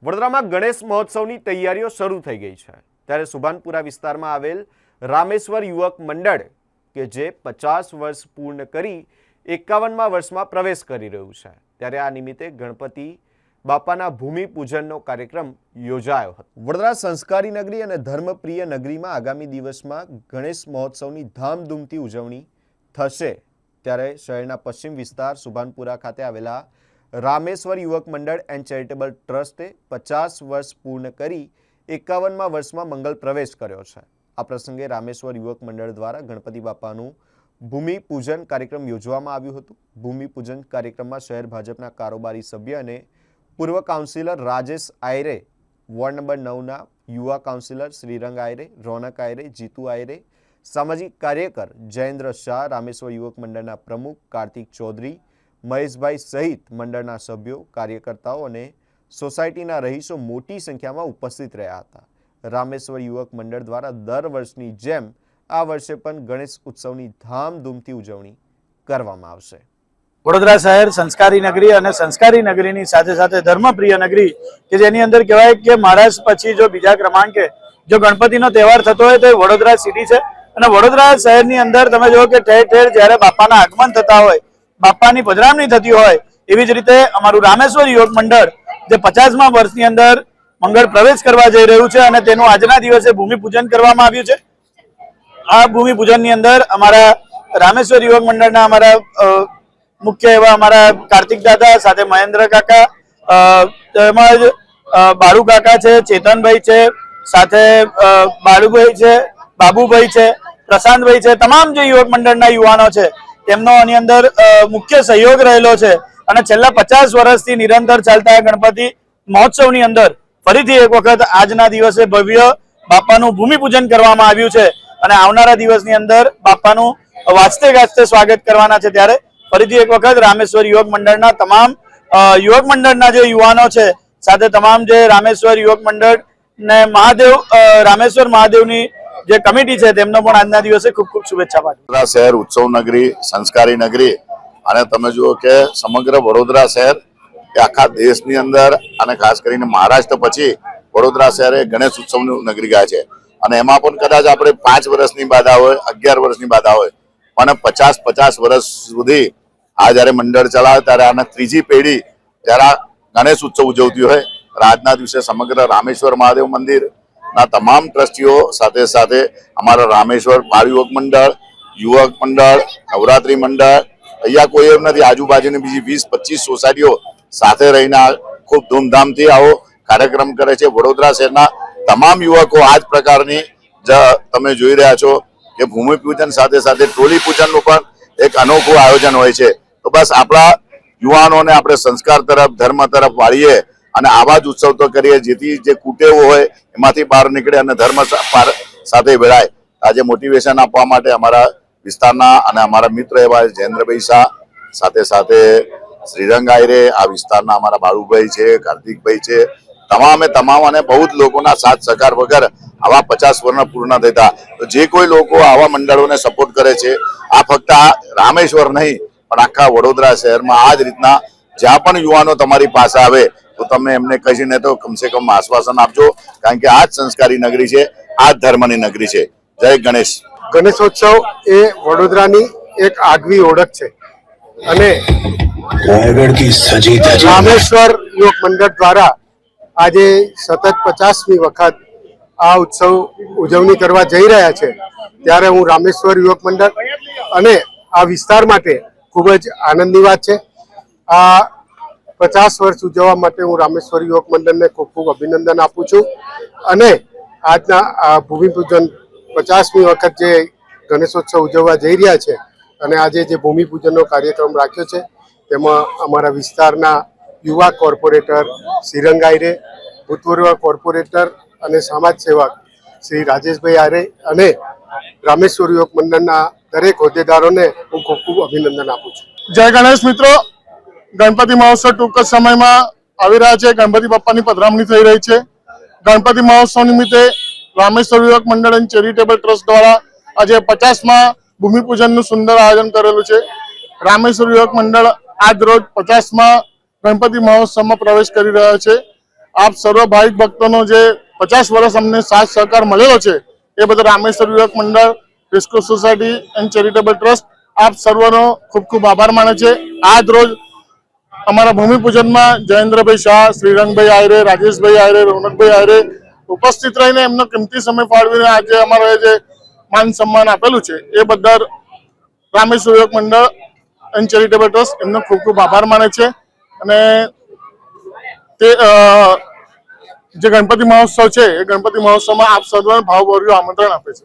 વડોદરામાં ગણેશ મહોત્સવની તૈયારીઓ શરૂ થઈ ગઈ છે ત્યારે સુભાનપુરા વિસ્તારમાં આવેલ રામેશ્વર યુવક મંડળ કે જે 50 વર્ષ પૂર્ણ કરી 51મા વર્ષમાં પ્રવેશ કરી રહ્યું છે ત્યારે આ નિમિત્તે ગણપતિ બાપાના ભૂમિપૂજનનો કાર્યક્રમ યોજાયો હતો। વડોદરા સંસ્કારી નગરી અને ધર્મપ્રિય નગરીમાં આગામી દિવસમાં ગણેશ મહોત્સવની ધામધૂમથી ઉજવણી થશે ત્યારે શહેરના પશ્ચિમ વિસ્તાર સુભાનપુરા ખાતે આવેલા રામેશ્વર યુવક મંડળ એન્ડ ચેરિટેબલ ટ્રસ્ટે 50 વર્ષ પૂર્ણ કરી 51મા વર્ષમાં મંગલ પ્રવેશ કર્યો છે। આ પ્રસંગે રામેશ્વર યુવક મંડળ દ્વારા ગણપતિ બાપાનું ભૂમિપૂજન કાર્યક્રમ યોજવામાં આવ્યું હતું। ભૂમિપૂજન કાર્યક્રમમાં શહેર ભાજપના કારોબારી સભ્ય અને પૂર્વ કાઉન્સિલર રાજેશ આયરે, વોર્ડ નંબર 9ના યુવા કાઉન્સિલર શ્રીરંગ આયરે, રોનક આયરે, જીતુ આયરે, સામાજિક કાર્યકર જયેન્દ્ર શાહ, રામેશ્વર યુવક મંડળના પ્રમુખ કાર્તિક ચૌધરી, મહેશભાઈ સહિત મંડળના સભ્યો, કાર્યકર્તાઓ અને સોસાયટીના રહીશો મોટી સંખ્યામાં ઉપસ્થિત રહ્યા હતા। રામેશ્વર યુવક મંડળ દ્વારા દર વર્ષની જેમ આ વર્ષે પણ ગણેશ ઉત્સવની ધામધૂમથી ઉજવણી કરવામાં આવશે। વડોદરા શહેર સંસ્કારી નગરી અને સંસ્કારી નગરીની સાથે સાથે ધર્મપ્રિય નગરી કે જેની અંદર કહેવાય કે મહારાષ્ટ્ર પછી જો બીજા ક્રમાંકે જો ગણપતિનો તહેવાર થતો હોય તો વડોદરા સિટી છે। અને વડોદરા શહેરની અંદર તમે જો કે ઠેર ઠેર જ્યારે બાપાના આગમન થતા હોય, બાપાની પધરામણી થતી હોય, એવી જ રીતે અમારું રામેશ્વર યુવક મંડળ જે 50મા વર્ષની અંદર મંગળ પ્રવેશ કરવા જઈ રહ્યું છે અને તેનું આજના દિવસે ભૂમિપૂજન કરવામાં આવ્યું છે। આ ભૂમિપૂજનની અંદર અમારા રામેશ્વર યુવક મંડળના અમારા મુખ્ય એવા અમારા કાર્તિક દાદા સાથે મહેન્દ્ર કાકા, તેમજ બાળુ કાકા છે, ચેતનભાઈ છે, સાથે બાળુભાઈ છે, બાબુભાઈ છે, પ્રશાંતભાઈ છે, તમામ જે યુવક મંડળના યુવાનો છે તેમનો આની અંદર મુખ્ય સહયોગ રહેલો છે। અને છેલ્લા 50 વર્ષથી નિરંતર ચાલતા ગણપતિ મહોત્સવની અંદર ફરીથી એક વખત આજના દિવસે ભવ્ય બાપાનું ભૂમિપૂજન કરવામાં આવ્યું છે અને આવનારા દિવસની અંદર બાપાનું વાજતે ગાજતે સ્વાગત કરવાના છે। ત્યારે ફરીથી એક વખત રામેશ્વર યુવક મંડળના તમામ યુવક મંડળના જે યુવાનો છે સાથે તમામ જે રામેશ્વર યુવક મંડળ ને મહાદેવ રામેશ્વર મહાદેવની જે કમિટી છે તેમનો પણ આજના દિવસે ખૂબ ખૂબ શુભેચ્છા પાઠવું। વડોદરા શહેર ઉત્સવ નગરી, સંસ્કારી નગરી અને તમે જુઓ કે સમગ્ર વડોદરા શહેર કે આખા દેશની અંદર અને ખાસ કરીને મહારાષ્ટ્ર પછી વડોદરા શહેરે ગણેશ ઉત્સવની નગરી ગયા છે અને એમાં પણ કદાચ આપણે 5 વર્ષની બાધા હોય, 11 વર્ષની બાધા હોય પણ 50 વર્ષ સુધી આ જયારે મંડળ ચલાવે ત્યારે આના ત્રીજી પેઢી ત્યારે ગણેશ ઉત્સવ ઉજવતી હોય। આજના દિવસે સમગ્ર રામેશ્વર મહાદેવ મંદિર ના તમામ ટ્રસ્ટીઓ સાથે સાથે અમારા રામેશ્વર બાળ યુવક મંડળ, યુવક મંડળ, નવરાત્રી મંડળ, અહીંયા કોઈ એમ નથી, આજુબાજુની બીજી 20-25 સોસાયટીઓ સાથે રહીને ખૂબ ધૂમધામથી આવો કાર્યક્રમ કરે છે। વડોદરા શહેરના તમામ યુવકો આ જ પ્રકારની તમે જોઈ રહ્યા છો કે ભૂમિપૂજન સાથે સાથે ટોલી પૂજનનું પણ એક અનોખું આયોજન હોય છે। તો બસ આપણા યુવાનોને આપણે સંસ્કાર તરફ, ધર્મ તરફ વાળીએ અને આવા જ ઉત્સવ તો કરીએ જેથી જે કુટેવો હોય એમાંથી બહાર નીકળે અને ધર્મ સાથે વેળાય। આજે મોટિવેશન આપવા માટે અમારા વિસ્તારના અને અમારા મિત્ર એવા જયેન્દ્રભાઈ શાહ, સાથે સાથે શ્રીરંગ આયરે, આ વિસ્તારના અમારા બાળુભાઈ છે, કાર્તિકભાઈ છે, તમામ અને બહુ જ લોકોના સાથ સહકાર વગર આવા 50 વર્ષ પૂર્ણ થતા। તો જે કોઈ લોકો આવા મંડળોને સપોર્ટ કરે છે, આ ફક્ત આ રામેશ્વર નહીં પણ આખા વડોદરા શહેરમાં આ જ રીતના જ્યાં પણ યુવાનો તમારી પાસે આવે તો તમે એમને કહીને તો કમસે કમ આશ્વાસન આપજો, કારણ કે આ જ સંસ્કારી નગરી છે, આ જ ધર્મની નગરી છે। જય ગણેશ। ગણેશોત્સવ એ વડોદરાની એક આગવી ઓળખ છે અને રામેશ્વર યુવક મંડળ દ્વારા આજે સતત 50મી વખત આ ઉત્સવ ઉજવણી કરવા જઈ રહ્યા છે ત્યારે હું રામેશ્વર યુવક મંડળ અને આ વિસ્તાર માટે ખૂબ જ આનંદની વાત છે। આ 50 વર્ષ ઉજવવા માટે હું રામેશ્વર યુવક મંડળને ખૂબ ખૂબ અભિનંદન આપું છું અને આજના આ ભૂમિપૂજન 50મી વખત જે ગણેશોત્સવ ઉજવવા જઈ રહ્યા છે અને આજે જે ભૂમિપૂજનનો કાર્યક્રમ રાખ્યો છે તેમાં અમારા વિસ્તારના યુવા કોર્પોરેટર શ્રીરંગ આયરે, ભૂતપૂર્વ કોર્પોરેટર અને સમાજ સેવક શ્રી રાજેશભાઈ આયરે અને રામેશ્વર યુવક મંડળના દરેક હોદ્દેદારોને હું ખૂબ ખૂબ અભિનંદન આપું છું। જય ગણેશ મિત્રો, ગણપતિ મહોત્સવ ટૂંક જ સમયમાં આવી રહ્યા છે। ગણપતિ બાપાની પધરામણી થઈ રહી છે। ગણપતિ મહોત્સવ નિમિત્તે રામેશ્વર યુવક મંડળ એન્ડ ચેરિટેબલ ટ્રસ્ટ દ્વારા આજે 50મા ભૂમિપૂજનનું સુંદર આયોજન કરેલું છે। રામેશ્વર યુવક મંડળ આજ રોજ 50મા ગણપતિ મહોત્સવમાં પ્રવેશ કરી રહ્યા છે આપ સર્વ ભાવિક ભક્તોનો જે 50 વર્ષ અમને સાથ સહકાર મળેલો છે એ બદલ રામેશ્વર યુવક મંડળ, rescue society and charitable trust આપ સર્વનો ખૂબ ખૂબ આભાર માને છે. આજ રોજ અમારા ભૂમિપૂજનમાં જયેન્દ્રભાઈ શાહ, શ્રીરંગભાઈ આયરે, રાજેશભાઈ આયરે, રોનકભાઈ આયરે ઉપસ્થિત રહીને એમનો કિંમતી સમય ફાળવીને આજે અમારે જે માન સન્માન આપેલું છે એ બદલ રામેશ્વર યુવક મંડળ એન્ડ ચેરિટેબલ ટ્રસ્ટ એમનો ખૂબ ખૂબ આભાર માને છે. અને તે જે ગણપતિ મહોત્સવ છે એ ગણપતિ મહોત્સવમાં આપ સર્વને ભાવભર્યું આમંત્રણ આપે છે.